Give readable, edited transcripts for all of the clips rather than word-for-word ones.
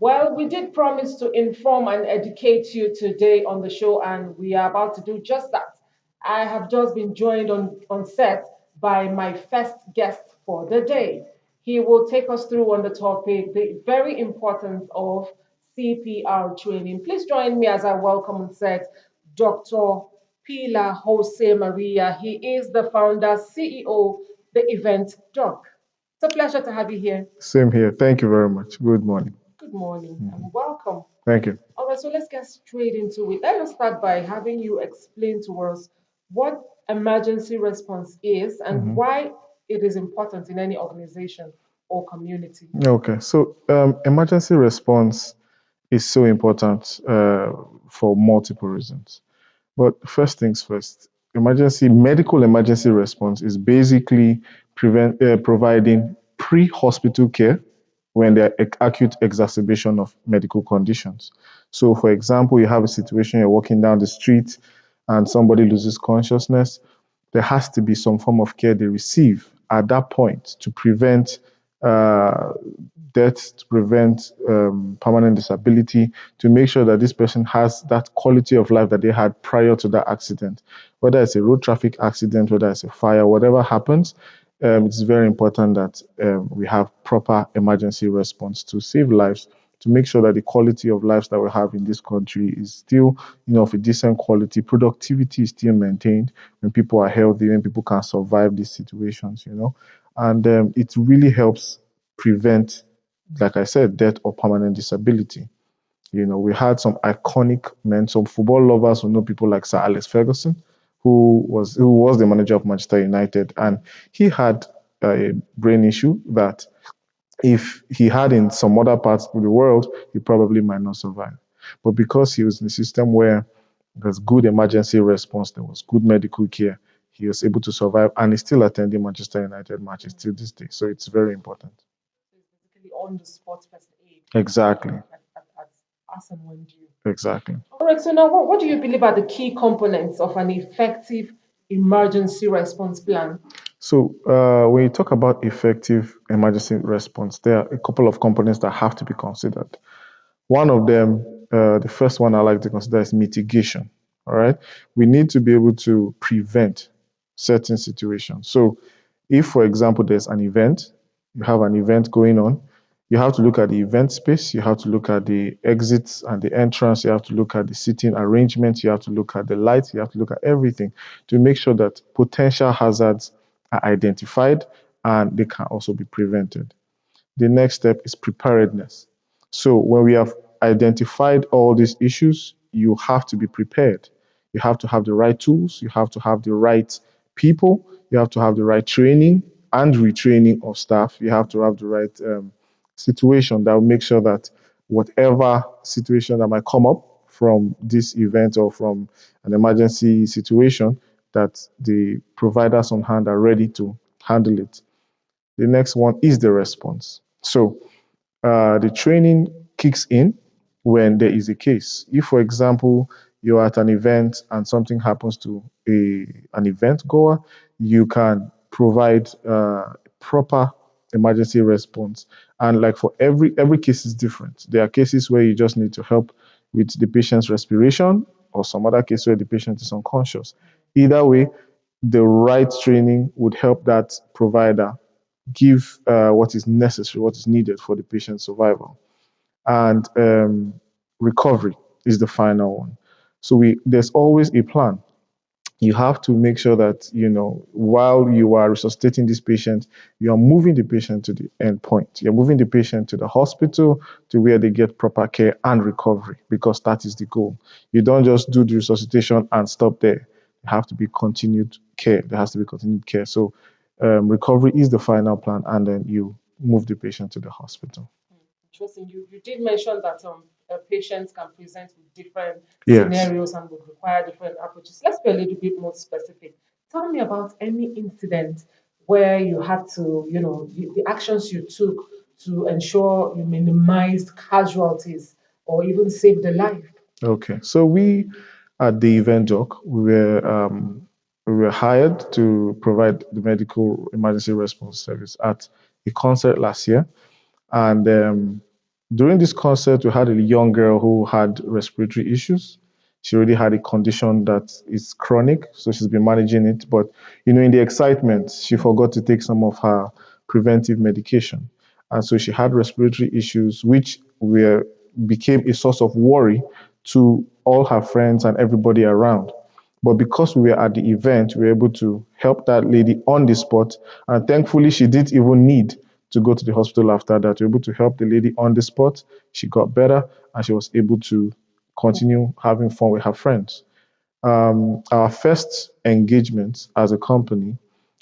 Well, we did promise to inform and educate you today on the show, and we are about to do just that. I have just been joined on set by my first guest for the day. He will take us through on the topic, the very importance of CPR training. Please join me as I welcome on set Dr. Pilar Jose Maria. He is the founder, CEO, the event doc. It's a pleasure to have you here. Same here. Thank you very much. Good morning. Good morning and welcome. Thank you. All right, so let's get straight into it. Let us start by having you explain to us what emergency response is and Mhm. why it is important in any organization or community. Okay, so emergency response is so important for multiple reasons. But first things first, medical emergency response is basically providing pre-hospital care when there are acute exacerbation of medical conditions. So, for example, you have a situation, you're walking down the street and somebody loses consciousness, there has to be some form of care they receive at that point to prevent uh, death, to prevent permanent disability, to make sure that this person has that quality of life that they had prior to that accident. Whether it's a road traffic accident, whether it's a fire, whatever happens, it's very important that we have proper emergency response to save lives, to make sure that the quality of lives that we have in this country is still, of a decent quality. Productivity is still maintained when people are healthy, when people can survive these situations. And it really helps prevent, like I said, death or permanent disability. We had some iconic men, some football lovers who know people like Sir Alex Ferguson, who was the manager of Manchester United, and he had a brain issue that if he had in some other parts of the world, he probably might not survive. But because he was in a system where there's good emergency response, there was good medical care, he was able to survive, and he's still attending Manchester United matches till this day. So it's very important. It's basically on the spot first aid Exactly. as and when due. Exactly. All right, so now what do you believe are the key components of an effective emergency response plan? So, when you talk about effective emergency response, there are a couple of components that have to be considered. One of them, the first one I like to consider is mitigation. All right. We need to be able to prevent certain situations. So, if, for example, there's an event, you have an event going on, you have to look at the event space, you have to look at the exits and the entrance, you have to look at the seating arrangement, you have to look at the lights, you have to look at everything to make sure that potential hazards are identified and they can also be prevented. The next step is preparedness. So when we have identified all these issues, you have to be prepared. You have to have the right tools, you have to have the right people, you have to have the right training and retraining of staff. You have to have the right situation that will make sure that whatever situation that might come up from this event or from an emergency situation, that the providers on hand are ready to handle it. The next one is the response. So the training kicks in when there is a case. If, for example, you're at an event and something happens to an event goer, you can provide proper emergency response. And like for every case is different. There are cases where you just need to help with the patient's respiration, or some other case where the patient is unconscious. Either way, the right training would help that provider give what is necessary, what is needed for the patient's survival. And recovery is the final one. So there's always a plan. You have to make sure that, while you are resuscitating this patient, you are moving the patient to the end point. You're moving the patient to the hospital to where they get proper care and recovery, because that is the goal. You don't just do the resuscitation and stop there. There have to be continued care. There has to be continued care. So recovery is the final plan, and then you move the patient to the hospital. Interesting. You did mention that patients can present with different Yes. scenarios and would require different approaches. Let's be a little bit more specific. Tell me about any incident where you had to, the actions you took to ensure you minimized casualties or even saved a life. Okay. So we at the event doc, we were hired to provide the medical emergency response service at a concert last year, and During this concert, we had a young girl who had respiratory issues. She already had a condition that is chronic, so she's been managing it. But in the excitement, she forgot to take some of her preventive medication, and so she had respiratory issues, which were became a source of worry to all her friends and everybody around. But because we were at the event, we were able to help that lady on the spot. And thankfully, she didn't even need to go to the hospital after that. We were able to help the lady on the spot. She got better and she was able to continue having fun with her friends. Our first engagement as a company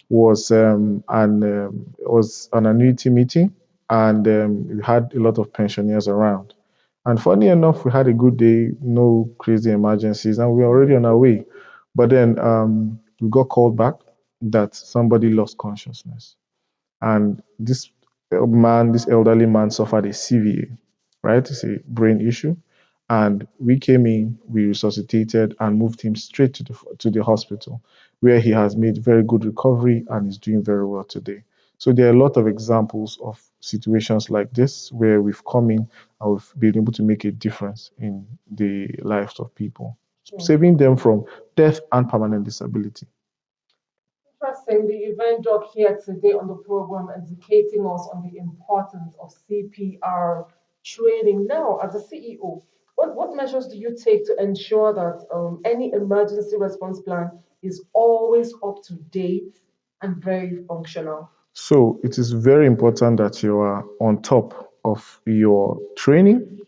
was an annuity meeting, and we had a lot of pensioners around. And funny enough, we had a good day, no crazy emergencies, and we were already on our way. But then we got called back that somebody lost consciousness. And this elderly man suffered a CVA, right? It's a brain issue. And we came in, we resuscitated and moved him straight to the hospital, where he has made very good recovery and is doing very well today. So there are a lot of examples of situations like this where we've come in and we've been able to make a difference in the lives of people, saving them from death and permanent disability. Interesting. The event doc here today on the program educating us on the importance of CPR training. Now, as a CEO, what measures do you take to ensure that any emergency response plan is always up to date and very functional? So it is very important that you are on top of your training.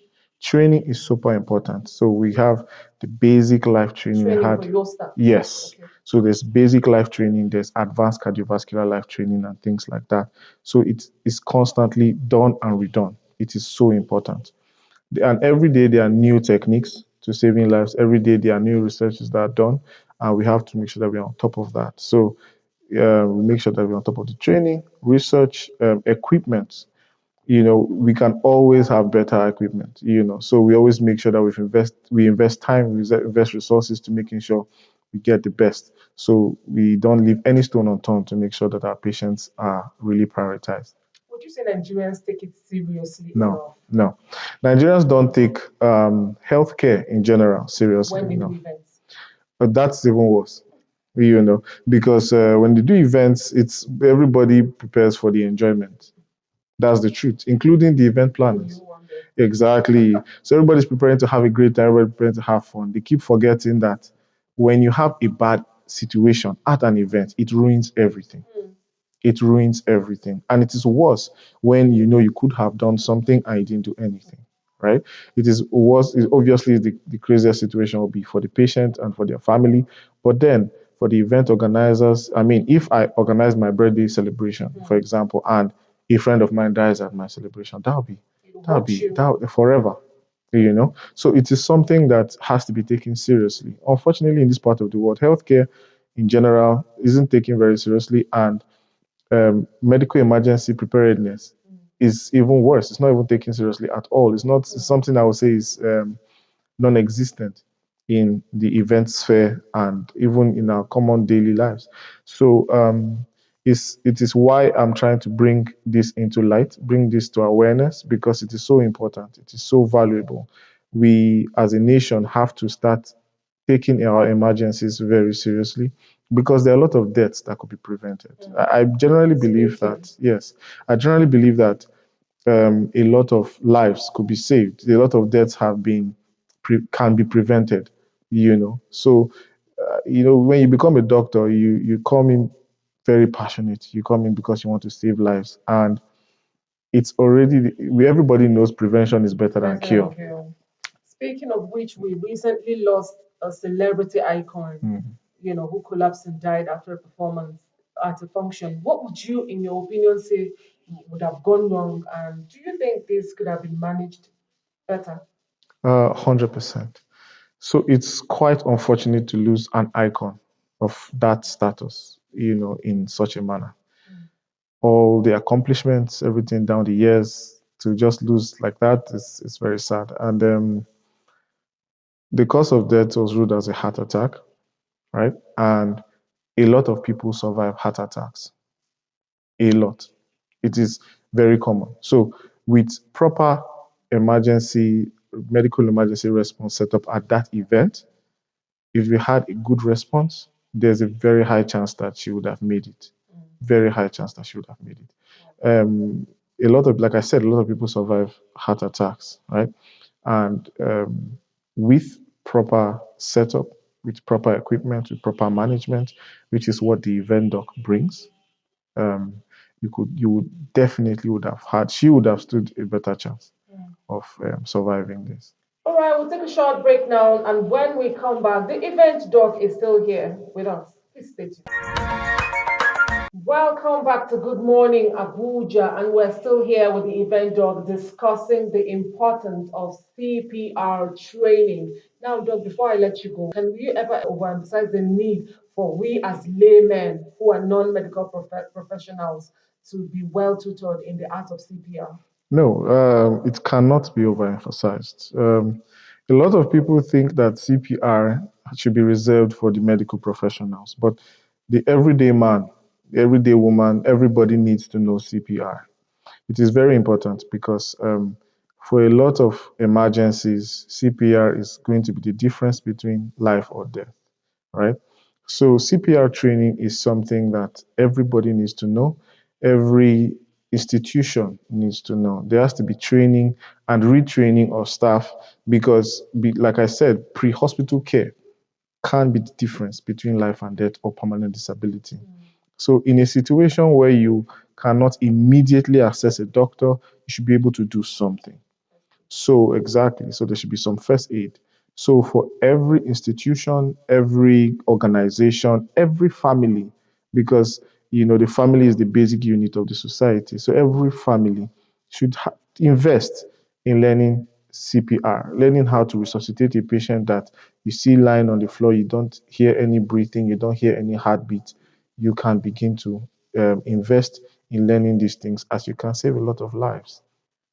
Training is super important. So we have the basic life training we Training for had. your staff. Yes. Okay. So there's basic life training, there's advanced cardiovascular life training and things like that. So it is constantly done and redone. It is so important. And every day there are new techniques to saving lives. Every day there are new researches that are done, and we have to make sure that we're on top of that. So we make sure that we're on top of the training, research, equipment. We can always have better equipment. So we always make sure that we invest time, we invest resources to making sure we get the best. So we don't leave any stone unturned to make sure that our patients are really prioritized. Would you say Nigerians take it seriously No, enough no. Nigerians don't take healthcare in general seriously. when they do No, events? but that's even worse. Because when they do events, it's everybody prepares for the enjoyment. That's the truth, including the event Even you planners. one day. Exactly. So everybody's preparing to have a great time, everybody's preparing to have fun. They keep forgetting that when you have a bad situation at an event, it ruins everything. Hmm. It ruins everything. And it is worse when you know you could have done something and you didn't do anything, right? It is worse. Obviously, the craziest situation will be for the patient and for their family. But then for the event organizers, I mean, if I organize my birthday celebration, for example, and a friend of mine dies at my celebration, It that'll hurts be you. that forever. So it is something that has to be taken seriously. Unfortunately, in this part of the world, healthcare in general isn't taken very seriously, and medical emergency preparedness is even worse. It's not even taken seriously at all. It's something I would say is non-existent in the event sphere and even in our common daily lives. So it is why I'm trying to bring this into light, bring this to awareness, because it is so important. It is so valuable. We as a nation have to start taking our emergencies very seriously, because there are a lot of deaths that could be prevented. I generally believe Speaking. that, yes, I generally believe that a lot of lives could be saved. A lot of deaths can be prevented. So when you become a doctor, you come in very passionate. You come in because you want to save lives, and it's already everybody knows prevention is better than Better than cure. cure. Speaking of which, we recently lost a celebrity icon, Mm. who collapsed and died after a performance at a function. What would you, in your opinion, say would have gone wrong? And do you think this could have been managed better? 100%. So it's quite unfortunate to lose an icon of that status, in such a manner. All the accomplishments, everything down the years, to just lose like that is very sad. And the cause of death was ruled as a heart attack, right? And a lot of people survive heart attacks. A lot. It is very common. So with proper emergency medical emergency response set up at that event, if we had a good response, there's a very high chance that she would have made it. Very high chance that she would have made it. A lot of, like I said, a lot of people survive heart attacks, right? And with proper setup, with proper equipment, with proper management, which is what the event doc brings, um, you would definitely would have had, she would have stood a better chance of surviving this. All right, we'll take a short break now, and when we come back, the event doc is still here with us. Please stay tuned. Welcome back to Good Morning Abuja, and we're still here with the event doc discussing the importance of CPR training. Now, Doc, before I let you go, can you ever overemphasize the need for we as laymen who are non-medical professionals to be well tutored in the art of CPR? No, it cannot be overemphasized. A lot of people think that CPR should be reserved for the medical professionals, but the everyday man, the everyday woman, everybody needs to know CPR. It is very important because for a lot of emergencies, CPR is going to be the difference between life or death, right? So CPR training is something that everybody needs to know. Every institution needs to know. There has to be training and retraining of staff because, like I said, pre-hospital care can be the difference between life and death or permanent disability. So, in a situation where you cannot immediately access a doctor, you should be able to do something. So, exactly. So, there should be some first aid. So, for every institution, every organization, every family, because the family is the basic unit of the society. So, every family should invest in learning CPR, learning how to resuscitate a patient that you see lying on the floor, you don't hear any breathing, you don't hear any heartbeat. You can begin to invest in learning these things as you can save a lot of lives.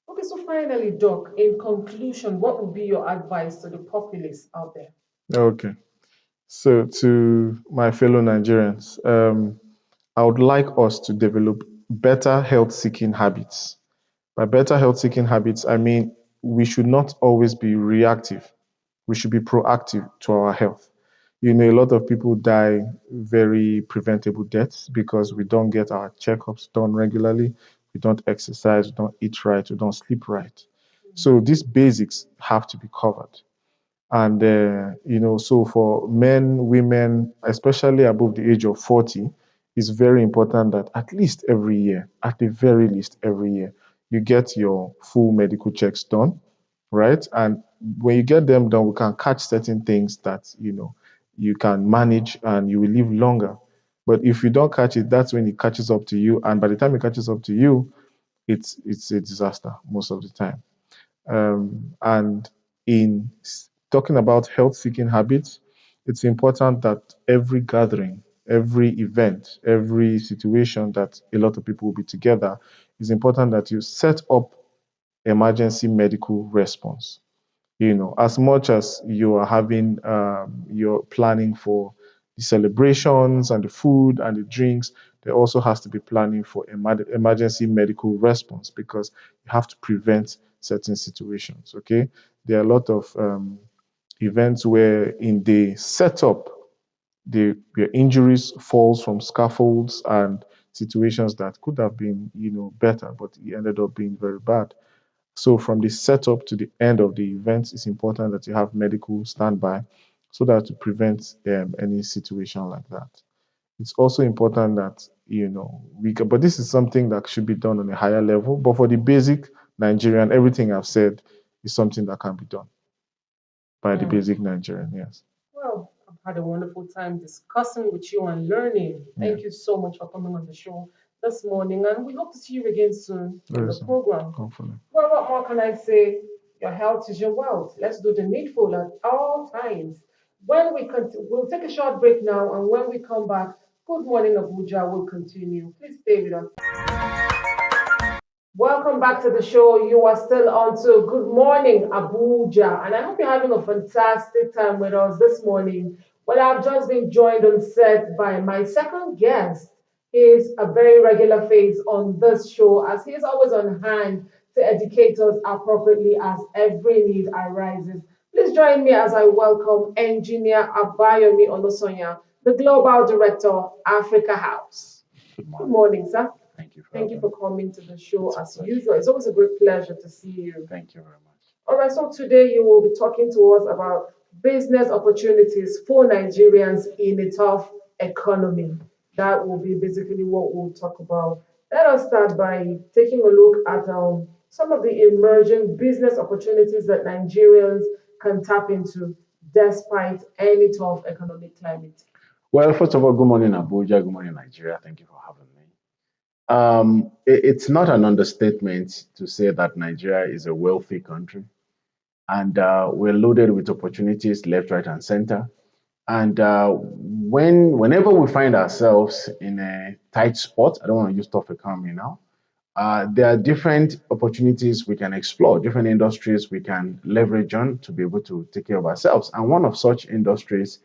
Okay, so finally, Doc, in conclusion, what would be your advice to the populace out there? Okay. So, to my fellow Nigerians, I would like us to develop better health seeking habits. By better health seeking habits, I mean we should not always be reactive. We should be proactive to our health. A lot of people die very preventable deaths because we don't get our checkups done regularly, we don't exercise, we don't eat right, we don't sleep right. So these basics have to be covered. And, so for men, women, especially above the age of 40, it's very important that at least every year, at the very least every year, you get your full medical checks done, right? And when you get them done, we can catch certain things that, you can manage and you will live longer. But if you don't catch it, that's when it catches up to you. And by the time it catches up to you, it's a disaster most of the time. And in talking about health seeking habits, it's important that every gathering, every event, every situation that a lot of people will be together, it's important that you set up emergency medical response. As much as you are having, you're planning for the celebrations and the food and the drinks, there also has to be planning for emergency medical response because you have to prevent certain situations. Okay, there are a lot of events where in the setup, the injuries falls from scaffolds and situations that could have been, better, but it ended up being very bad. So from the setup to the end of the event, it's important that you have medical standby so that to prevent any situation like that. It's also important that but this is something that should be done on a higher level. But for the basic Nigerian, everything I've said is something that can be done by the Mm. basic Nigerian. Yes. Well, I've had a wonderful time discussing with you and learning. Yeah. Thank you so much for coming on the show this morning, and we hope to see you again soon on Very the soon, program. hopefully. Well, what more can I say? Your health is your wealth. Let's do the needful at all times. We'll take a short break now, and when we come back, Good Morning Abuja will continue. Please stay with us. Welcome back to the show. You are still on to Good Morning Abuja, and I hope you're having a fantastic time with us this morning. Well, I've just been joined on set by my second guest. He is a very regular face on this show as he is always on hand to educate us appropriately as every need arises. Please join me as I welcome Engineer Abayomi Olosonya, the Global Director, Africa House. Good Good morning. morning, sir. Thank you for Thank you having for me. coming to the show It's a as pleasure. usual. It's always a great pleasure to see you. Thank you very much. All right, so today you will be talking to us about business opportunities for Nigerians in a tough economy. That will be basically what we'll talk about. Let us start by taking a look at some of the emerging business opportunities that Nigerians can tap into despite any tough economic climate. Well, first of all, good morning, Abuja. Good morning, Nigeria. Thank you for having me. It's not an understatement to say that Nigeria is a wealthy country, and we're loaded with opportunities left, right, and center. And whenever we find ourselves in a tight spot, I don't want to use tough economy now. There are different opportunities we can explore, different industries we can leverage on to be able to take care of ourselves. And one of such industries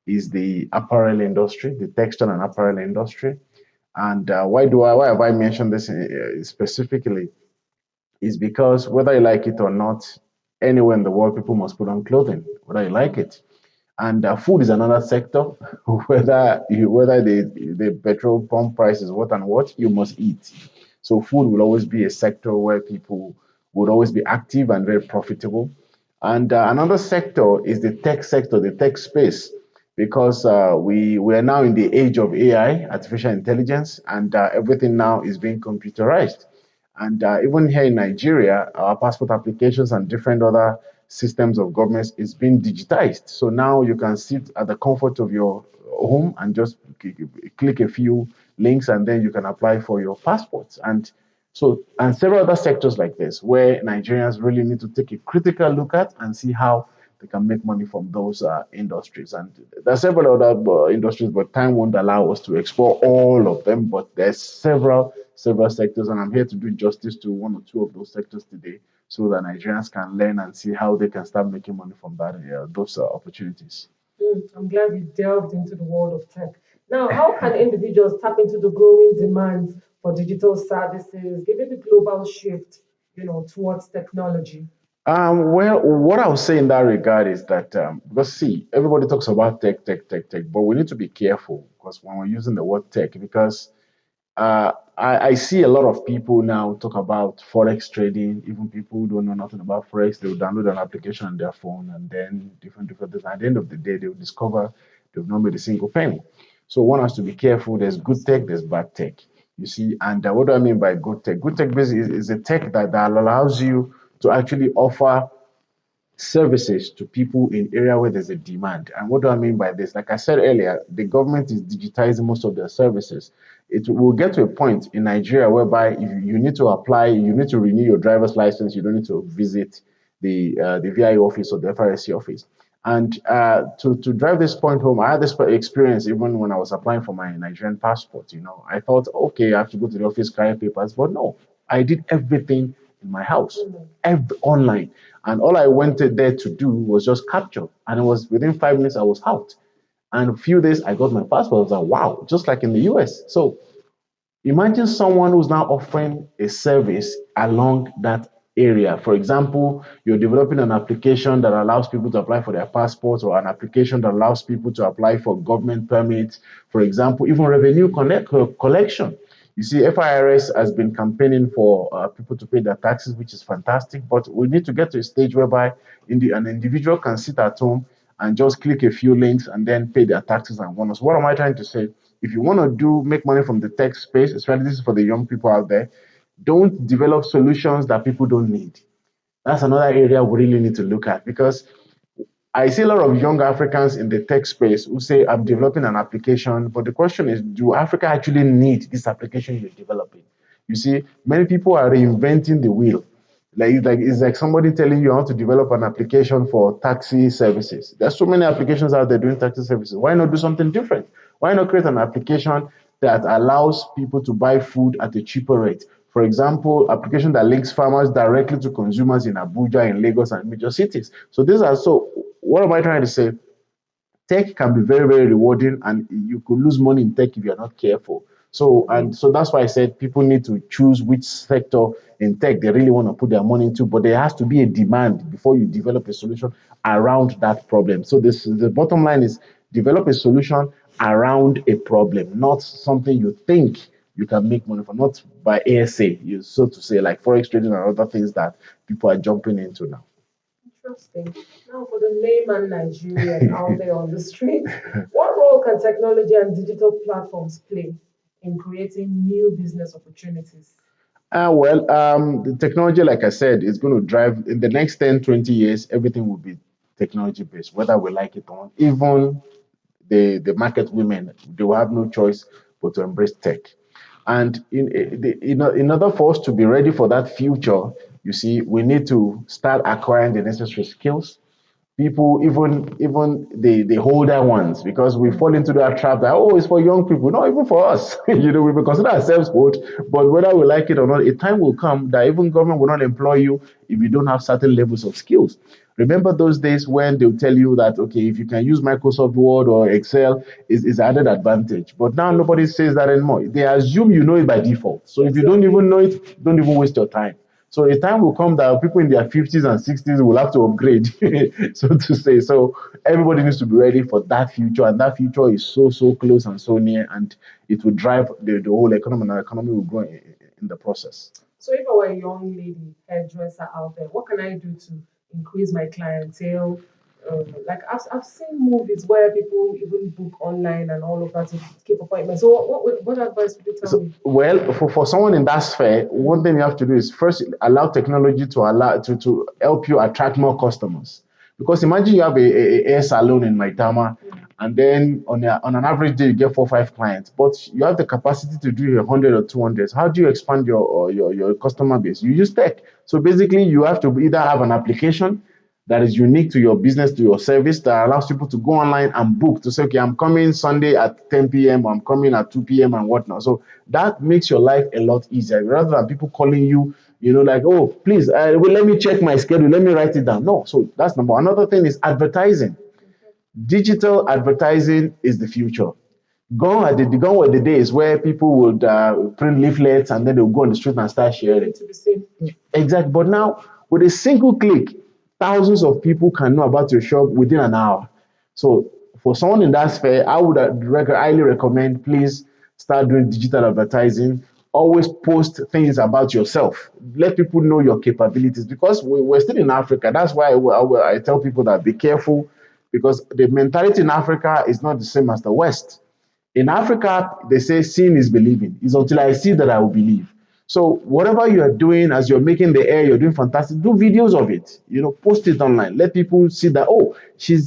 is the apparel industry, the textile and apparel industry. And why have I mentioned this specifically? Is because whether you like it or not, anywhere in the world, people must put on clothing, whether you like it. And food is another sector. Whether the petrol pump price is what and what, you must eat. So food will always be a sector where people would always be active and very profitable. And another sector is the tech sector, the tech space, because we are now in the age of AI, artificial intelligence, and everything now is being computerized. And even here in Nigeria, our passport applications and different other systems of governments is being digitized. So now you can sit at the comfort of your home and just click a few links, and then you can apply for your passports. And several other sectors like this, where Nigerians really need to take a critical look at and see how they can make money from those industries. And there are several other industries, but time won't allow us to explore all of them. But there's several sectors, and I'm here to do justice to one or two of those sectors today, so that Nigerians can learn and see how they can start making money from those opportunities. I'm glad you delved into the world of tech. Now, how can individuals tap into the growing demands for digital services, given the global shift, towards technology? Well, what I would say in that regard is that because see, everybody talks about tech, but we need to be careful because when we're using the word tech, because I see a lot of people now talk about forex trading. Even people who don't know nothing about forex, they will download an application on their phone and then different things. At the end of the day, they will discover they've not made a single penny. So one has to be careful. There's good tech, there's bad tech. You see, and what do I mean by good tech? Good tech basically is a tech that allows you to actually offer services to people in area where there's a demand. And what do I mean by this? Like I said earlier, the government is digitizing most of their services. It will get to a point in Nigeria whereby if you need to apply, you need to renew your driver's license, you don't need to visit the VIO office or the FRSC office. And to drive this point home, I had this experience even when I was applying for my Nigerian passport. I thought, okay, I have to go to the office, carry papers, but no, I did everything in my house, online. And all I wanted there to do was just capture. And it was within 5 minutes, I was out. And a few days, I got my passport. I was like, wow, just like in the US. So imagine someone who's now offering a service along that area. For example, you're developing an application that allows people to apply for their passports, or an application that allows people to apply for government permits. For example, even revenue collection. You see, FIRS has been campaigning for people to pay their taxes, which is fantastic. But we need to get to a stage whereby an individual can sit at home and just click a few links and then pay their taxes and bonus. What am I trying to say? If you want to make money from the tech space, especially this is for the young people out there, don't develop solutions that people don't need. That's another area we really need to look at, because I see a lot of young Africans in the tech space who say, I'm developing an application, but the question is, do Africa actually need this application you're developing? You see, many people are reinventing the wheel. It's like somebody telling you how to develop an application for taxi services. There's so many applications out there doing taxi services. Why not do something different? Why not create an application that allows people to buy food at a cheaper rate? For example, application that links farmers directly to consumers in Abuja, in Lagos, and major cities. So what am I trying to say? Tech can be very, very rewarding, and you could lose money in tech if you're not careful. So, and so that's why I said people need to choose which sector in tech they really want to put their money into, but there has to be a demand before you develop a solution around that problem. So this the bottom line is develop a solution around a problem, not something you think you can make money from, not by ASA, you so to say, like forex trading and other things that people are jumping into now. Interesting. Now, for the layman Nigerian out there on the streets, what role can technology and digital platforms play in creating new business opportunities? The technology, like I said, is going to drive in the next 10, 20 years, everything will be technology based, whether we like it or not. Even the market women, they will have no choice but to embrace tech. And in order for us to be ready for that future, you see, we need to start acquiring the necessary skills. People, even the older ones, because we fall into that trap that, oh, it's for young people, not even for us. We will consider ourselves old, but whether we like it or not, a time will come that even government will not employ you if you don't have certain levels of skills. Remember those days when they'll tell you that, okay, if you can use Microsoft Word or Excel, is added advantage. But now nobody says that anymore. They assume you know it by default. So if you don't Exactly. even know it, don't even waste your time. So a time will come that people in their 50s and 60s will have to upgrade, so to say. So everybody needs to be ready for that future, and that future is so close and so near, and it will drive the whole economy, and our economy will grow in the process. So, if I were a young lady hairdresser out there, what can I do to increase my clientele? Like I've seen movies where people even book online and all of that to keep appointments. So, what advice would you tell So, me? well, for someone in that sphere, one thing you have to do is first allow technology to allow to help you attract more customers. Because imagine you have a hair salon in Maitama, and then on an average day you get 4 or 5 clients, but you have the capacity to do 100 or 200. How do you expand your customer base? You use tech. So basically, you have to either have an application that is unique to your business, to your service, that allows people to go online and book to say, okay, I'm coming Sunday at 10 p.m., I'm coming at 2 p.m. and whatnot. So that makes your life a lot easier rather than people calling you, like, oh, please, well, let me check my schedule, let me write it down. No, so that's number one. Another thing is advertising. Digital advertising is the future. Gone were the days where people would print leaflets and then they would go on the street and start sharing. To be seen. Exactly. But now, with a single click, thousands of people can know about your shop within an hour. So, for someone in that sphere, I would highly recommend please start doing digital advertising. Always post things about yourself. Let people know your capabilities because we're still in Africa. That's why I tell people that be careful because the mentality in Africa is not the same as the West. In Africa, they say seeing is believing. It's until I see that I will believe. So whatever you are doing as you're making the air, you're doing fantastic. Do videos of it. Post it online. Let people see that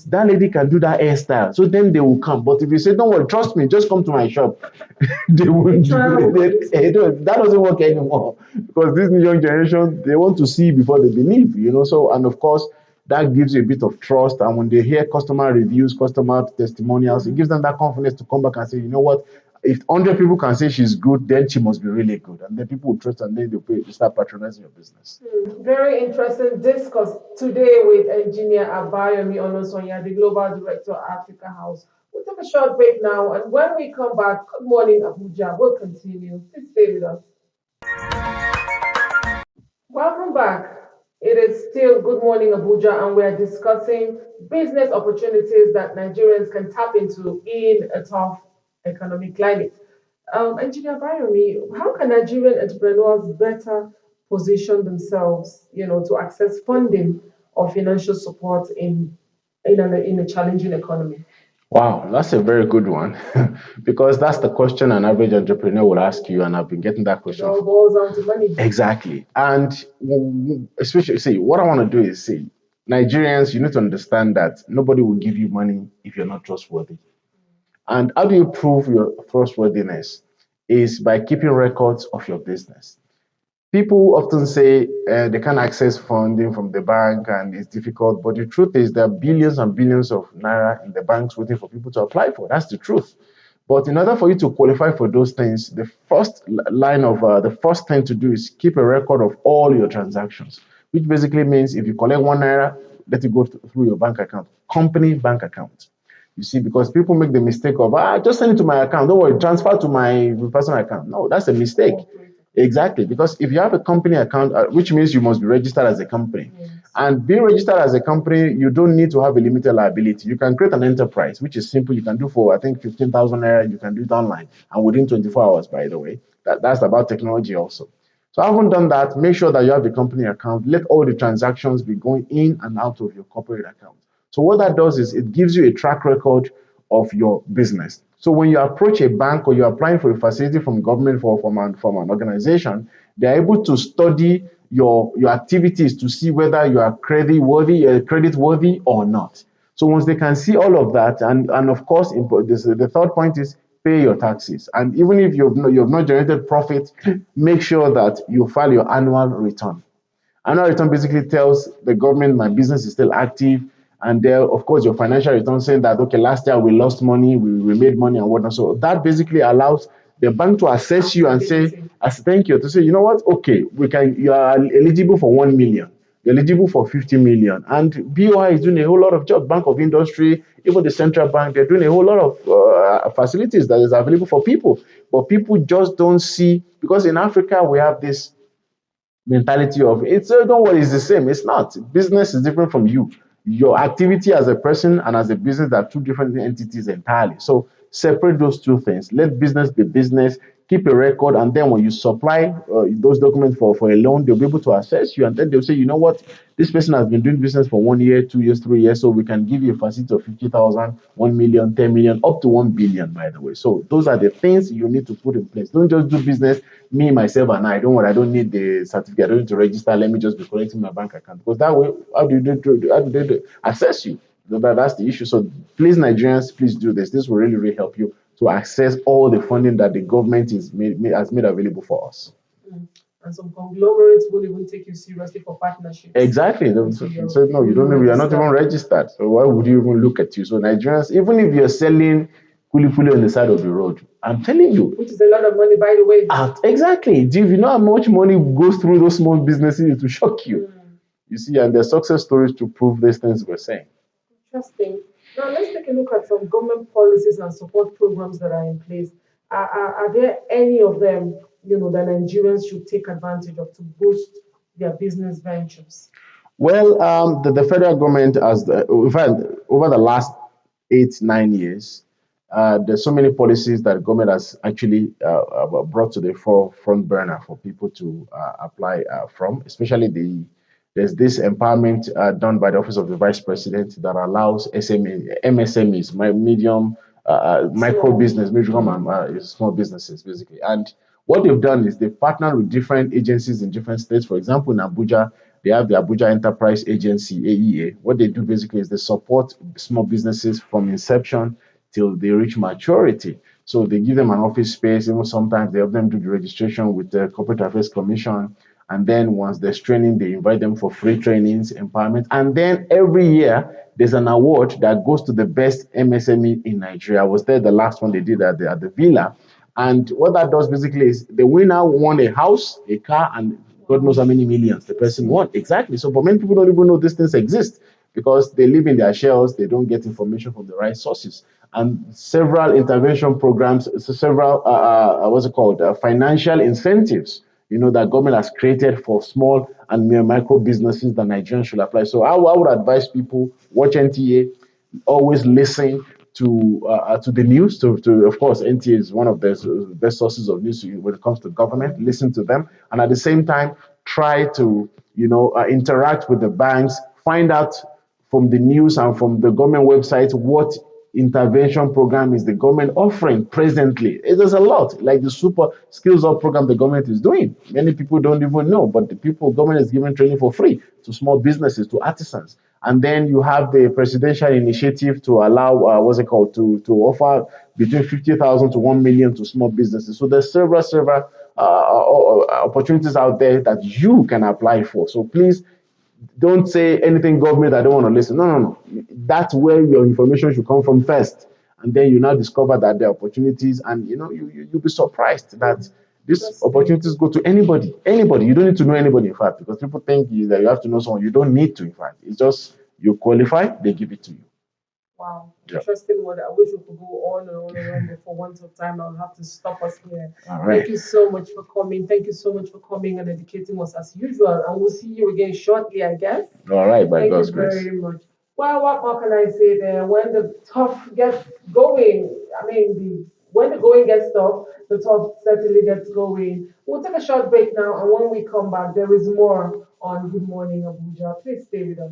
that lady can do that hairstyle. So then they will come. But if you say, don't worry, trust me, just come to my shop, they won't. That doesn't work anymore because this young generation they want to see before they believe. So and of course that gives you a bit of trust. And when they hear customer reviews, customer testimonials, it gives them that confidence to come back and say, you know what, if 100 people can say she's good, then she must be really good. And then people will trust and then they start patronizing your business. Very interesting discourse today with engineer Abayomi Onosonya, the Global Director of Africa House. We'll take a short break now, and when we come back, good morning, Abuja. We'll continue. Please stay with us. Welcome back. It is still Good Morning Abuja, and we're discussing business opportunities that Nigerians can tap into in a tough economic climate. Engineer Bayomi, how can Nigerian entrepreneurs better position themselves, to access funding or financial support in a challenging economy? Wow, that's a very good one because that's the question an average entrepreneur will ask you, and I've been getting that It question. all boils down to money. Exactly. And especially, see, what I want to do is say, Nigerians, you need to understand that nobody will give you money if you're not trustworthy. And how do you prove your trustworthiness? Is by keeping records of your business. People often say they can't access funding from the bank and it's difficult, but the truth is there are billions and billions of naira in the banks waiting for people to apply for. That's the truth. But in order for you to qualify for those things, the first thing to do is keep a record of all your transactions, which basically means if you collect 1 naira, let it go through your bank account, company bank account. You see, because people make the mistake of, just send it to my account. Don't worry, transfer to my personal account. No, that's a mistake. Exactly, because if you have a company account, which means you must be registered as a company, and being registered as a company, you don't need to have a limited liability. You can create an enterprise, which is simple. You can do for I think 15,000 naira. You can do it online and within 24 hours. By the way, that's about technology also. So I haven't done that. Make sure that you have the company account. Let all the transactions be going in and out of your corporate account. So what that does is it gives you a track record of your business. So when you approach a bank or you're applying for a facility from government from an organization, they're able to study your activities to see whether you are credit worthy or not. So once they can see all of that, and of course, the third point is pay your taxes. And even if you've not generated profit, make sure that you file your annual return. Annual return basically tells the government my business is still active. And there, of course, your financial return saying that, okay, last year we lost money, we made money and whatnot. So that basically allows the bank to assess you and say, as thank you, to say, you know what, okay, you are eligible for 1 million. You're eligible for 50 million. And BOI is doing a whole lot of jobs. Bank of Industry, even the central bank, they're doing a whole lot of facilities that is available for people. But people just don't see, because in Africa, we have this mentality of it's don't worry, it's the same. It's not. Business is different from you. Your activity as a person and as a business are two different entities entirely. So separate those two things. Let business be business. Keep a record, and then when you supply those documents for a loan, they'll be able to assess you, and then they'll say, you know what, this person has been doing business for 1 year, 2 years, 3 years, so we can give you a facility of 50,000, 1 million, 10 million, up to 1 billion, by the way. So those are the things you need to put in place. Don't just do business, me, myself, and I. Don't worry, I don't need the certificate, I don't need to register. Let me just be collecting my bank account. Because that way, how do they assess you? That's the issue. So please, Nigerians, please do this. This will really, really help you to access all the funding that the government has made available for us. And some conglomerates will even take you seriously for partnerships. Exactly. So, no, you don't know, you are not even registered. So why would you even look at you? So Nigerians, even if you're selling kuli on the side of the road, I'm telling you. Which is a lot of money, by the way. Exactly. Do you know how much money goes through those small businesses? It will shock you. You see, and there's success stories to prove these things we're saying. Interesting. Now let's take a look at some government policies and support programs that are in place. Are there any of them, that Nigerians should take advantage of to boost their business ventures? Well, the federal government in fact, over the last 8, 9 years, there's so many policies that the government has actually brought to the front burner for people to apply from, especially there's this empowerment done by the Office of the Vice President that allows MSMEs, medium, micro business, medium and small businesses, basically. And what they've done is they've partnered with different agencies in different states. For example, in Abuja, they have the Abuja Enterprise Agency, AEA. What they do basically is they support small businesses from inception till they reach maturity. So they give them an office space. Even sometimes they help them do the registration with the Corporate Affairs Commission. And then once there's training, they invite them for free trainings, empowerment. And then every year, there's an award that goes to the best MSME in Nigeria. I was there the last one they did at the Villa. And what that does basically is the winner won a house, a car, and God knows how many millions the person won. Exactly. So, but many people don't even know these things exist because they live in their shells, they don't get information from the right sources. And several intervention programs, several, what's it called, financial incentives, that government has created for small and micro businesses that Nigerians should apply. So I would advise people, watch NTA, always listen to the news. To of course, NTA is one of the best sources of news when it comes to government. Listen to them, and at the same time, try to interact with the banks. Find out from the news and from the government website what intervention program is the government offering presently. There's a lot, like the super skills up program the government is doing. Many people don't even know, but the government is giving training for free to small businesses, to artisans. And then you have the presidential initiative to allow, to offer between 50,000 to 1 million to small businesses. So there's several opportunities out there that you can apply for. So please don't say anything government, I don't want to listen. No. That's where your information should come from first. And then you now discover that there are opportunities, and you'll be surprised that these opportunities go to anybody. Anybody. You don't need to know anybody, in fact, because people think that you have to know someone. You don't need to, in fact. It's just you qualify, they give it to you. Wow, Yeah. interesting one. I wish we could go on and on and on, but for want of time, I'll have to stop us here. All Thank right. you so much for coming. Thank you so much for coming and educating us as usual. And we'll see you again shortly, I guess. All right, by Thank God's you grace. very much. Well, what more can I say there? When the tough gets going, I mean, when the going gets tough, the tough certainly gets going. We'll take a short break now, and when we come back, there is more on Good Morning Abuja. Please stay with us.